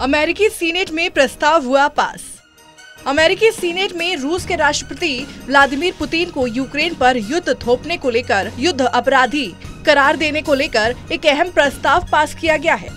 अमेरिकी सीनेट में प्रस्ताव हुआ पास। अमेरिकी सीनेट में रूस के राष्ट्रपति व्लादिमीर पुतिन को यूक्रेन पर युद्ध थोपने को लेकर युद्ध अपराधी करार देने को लेकर एक अहम प्रस्ताव पास किया गया है।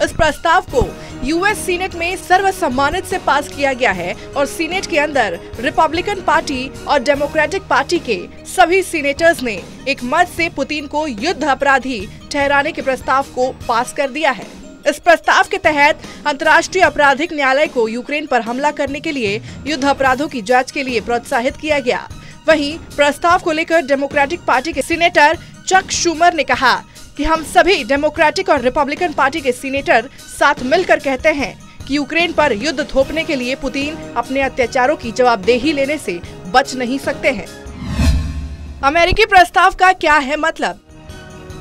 इस प्रस्ताव को यूएस सीनेट में सर्वसम्मानित से पास किया गया है और सीनेट के अंदर रिपब्लिकन पार्टी और डेमोक्रेटिक पार्टी के सभी सीनेटर्स ने एक मत से पुतिन को युद्ध अपराधी ठहराने के प्रस्ताव को पास कर दिया है। इस प्रस्ताव के तहत अंतर्राष्ट्रीय आपराधिक न्यायालय को यूक्रेन पर हमला करने के लिए युद्ध अपराधों की जांच के लिए प्रोत्साहित किया गया। वहीं प्रस्ताव को लेकर डेमोक्रेटिक पार्टी के सीनेटर चक शूमर ने कहा कि हम सभी डेमोक्रेटिक और रिपब्लिकन पार्टी के सीनेटर साथ मिलकर कहते हैं कि यूक्रेन पर युद्ध थोपने के लिए पुतिन अपने अत्याचारों की जवाबदेही लेने से बच नहीं सकते हैं। अमेरिकी प्रस्ताव का क्या है मतलब?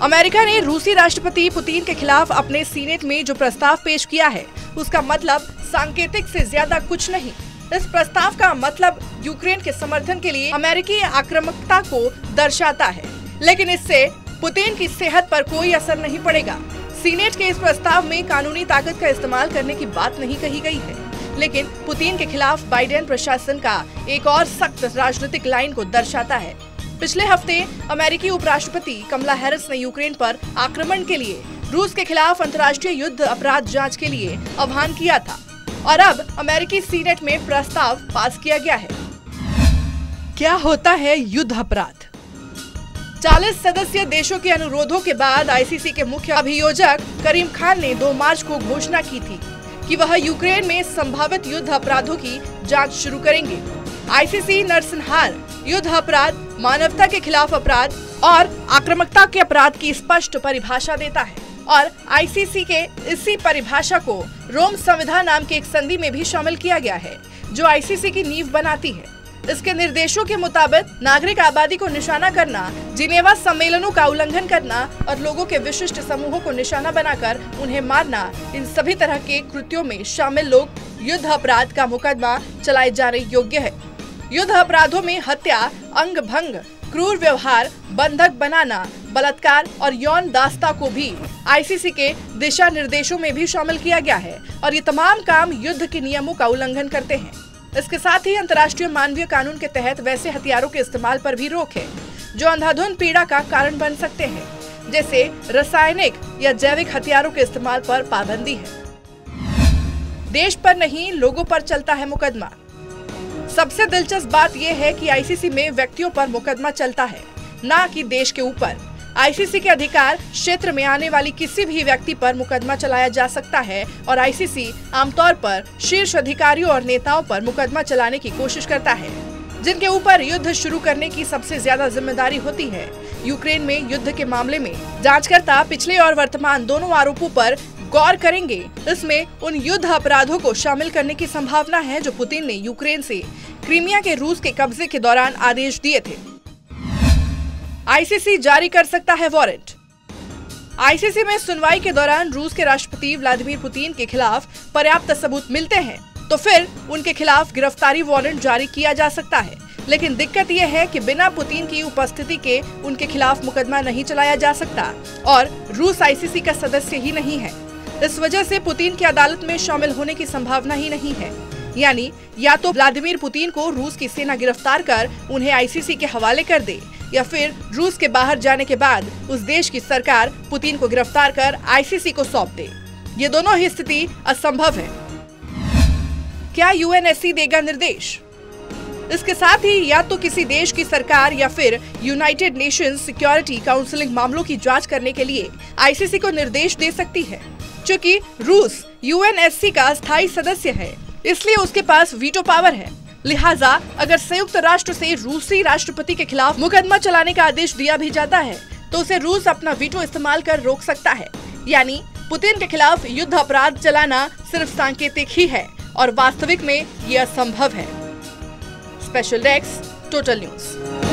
अमेरिका ने रूसी राष्ट्रपति पुतिन के खिलाफ अपने सीनेट में जो प्रस्ताव पेश किया है उसका मतलब सांकेतिक से ज्यादा कुछ नहीं। इस प्रस्ताव का मतलब यूक्रेन के समर्थन के लिए अमेरिकी आक्रामकता को दर्शाता है, लेकिन इससे पुतिन की सेहत पर कोई असर नहीं पड़ेगा। सीनेट के इस प्रस्ताव में कानूनी ताकत का इस्तेमाल करने की बात नहीं कही गई है, लेकिन पुतिन के खिलाफ बाइडेन प्रशासन का एक और सख्त राजनीतिक लाइन को दर्शाता है। पिछले हफ्ते अमेरिकी उपराष्ट्रपति कमला हैरिस ने यूक्रेन पर आक्रमण के लिए रूस के खिलाफ अंतर्राष्ट्रीय युद्ध अपराध जांच के लिए आह्वान किया था और अब अमेरिकी सीनेट में प्रस्ताव पास किया गया है। क्या होता है युद्ध अपराध? 40 सदस्यीय देशों के अनुरोधों के बाद आईसीसी के मुख्य अभियोजक करीम खान ने 2 मार्च को घोषणा की थी कि वह यूक्रेन में संभावित युद्ध अपराधों की जांच शुरू करेंगे। आईसीसी नरसंहार, युद्ध अपराध, मानवता के खिलाफ अपराध और आक्रामकता के अपराध की स्पष्ट परिभाषा देता है और आईसीसी के इसी परिभाषा को रोम संविधान नाम के एक संधि में भी शामिल किया गया है जो आईसीसी की नींव बनाती है। इसके निर्देशों के मुताबिक नागरिक आबादी को निशाना करना, जिनेवा सम्मेलनों का उल्लंघन करना और लोगों के विशिष्ट समूहों को निशाना बनाकर उन्हें मारना, इन सभी तरह के कृत्यों में शामिल लोग युद्ध अपराध का मुकदमा चलाए जाने योग्य है। युद्ध अपराधों में हत्या, अंग भंग, क्रूर व्यवहार, बंधक बनाना, बलात्कार और यौन दास्ता को भी आईसीसी के दिशा निर्देशों में भी शामिल किया गया है और ये तमाम काम युद्ध के नियमों का उल्लंघन करते हैं। इसके साथ ही अंतर्राष्ट्रीय मानवीय कानून के तहत वैसे हथियारों के इस्तेमाल पर भी रोक है जो अंधाधुंध पीड़ा का कारण बन सकते हैं, जैसे रासायनिक या जैविक हथियारों के इस्तेमाल पर पाबंदी है। देश पर नहीं, लोगों पर चलता है मुकदमा। सबसे दिलचस्प बात यह है कि आईसीसी में व्यक्तियों पर मुकदमा चलता है, न कि देश के ऊपर। आईसीसी के अधिकार क्षेत्र में आने वाली किसी भी व्यक्ति पर मुकदमा चलाया जा सकता है और आईसीसी आमतौर पर शीर्ष अधिकारियों और नेताओं पर मुकदमा चलाने की कोशिश करता है जिनके ऊपर युद्ध शुरू करने की सबसे ज्यादा जिम्मेदारी होती है। यूक्रेन में युद्ध के मामले में जांचकर्ता पिछले और वर्तमान दोनों आरोपों पर गौर करेंगे। इसमें उन युद्ध अपराधों को शामिल करने की संभावना है जो पुतिन ने यूक्रेन से क्रीमिया के रूस के कब्जे के दौरान आदेश दिए थे। आईसीसी जारी कर सकता है वारंट। आईसीसी में सुनवाई के दौरान रूस के राष्ट्रपति व्लादिमीर पुतिन के खिलाफ पर्याप्त सबूत मिलते हैं तो फिर उनके खिलाफ गिरफ्तारी वारंट जारी किया जा सकता है, लेकिन दिक्कत यह है कि बिना पुतिन की उपस्थिति के उनके खिलाफ मुकदमा नहीं चलाया जा सकता और रूस आईसीसी का सदस्य ही नहीं है। इस वजह से पुतिन की अदालत में शामिल होने की संभावना ही नहीं है। यानी या तो व्लादिमीर पुतिन को रूस की सेना गिरफ्तार कर उन्हें आईसीसी के हवाले कर दे या फिर रूस के बाहर जाने के बाद उस देश की सरकार पुतिन को गिरफ्तार कर आईसीसी को सौंप दे। ये दोनों ही स्थिति असंभव है। क्या यूएनएससी देगा निर्देश? इसके साथ ही या तो किसी देश की सरकार या फिर यूनाइटेड नेशंस सिक्योरिटी काउंसिलिंग मामलों की जांच करने के लिए आईसीसी को निर्देश दे सकती है। क्योंकि रूस यूएनएससी का स्थायी सदस्य है, इसलिए उसके पास वीटो पावर है। लिहाजा अगर संयुक्त राष्ट्र से रूसी राष्ट्रपति के खिलाफ मुकदमा चलाने का आदेश दिया भी जाता है तो उसे रूस अपना वीटो इस्तेमाल कर रोक सकता है। यानी पुतिन के खिलाफ युद्ध अपराध चलाना सिर्फ सांकेतिक ही है और वास्तविक में यह असंभव है। Special desk, total news.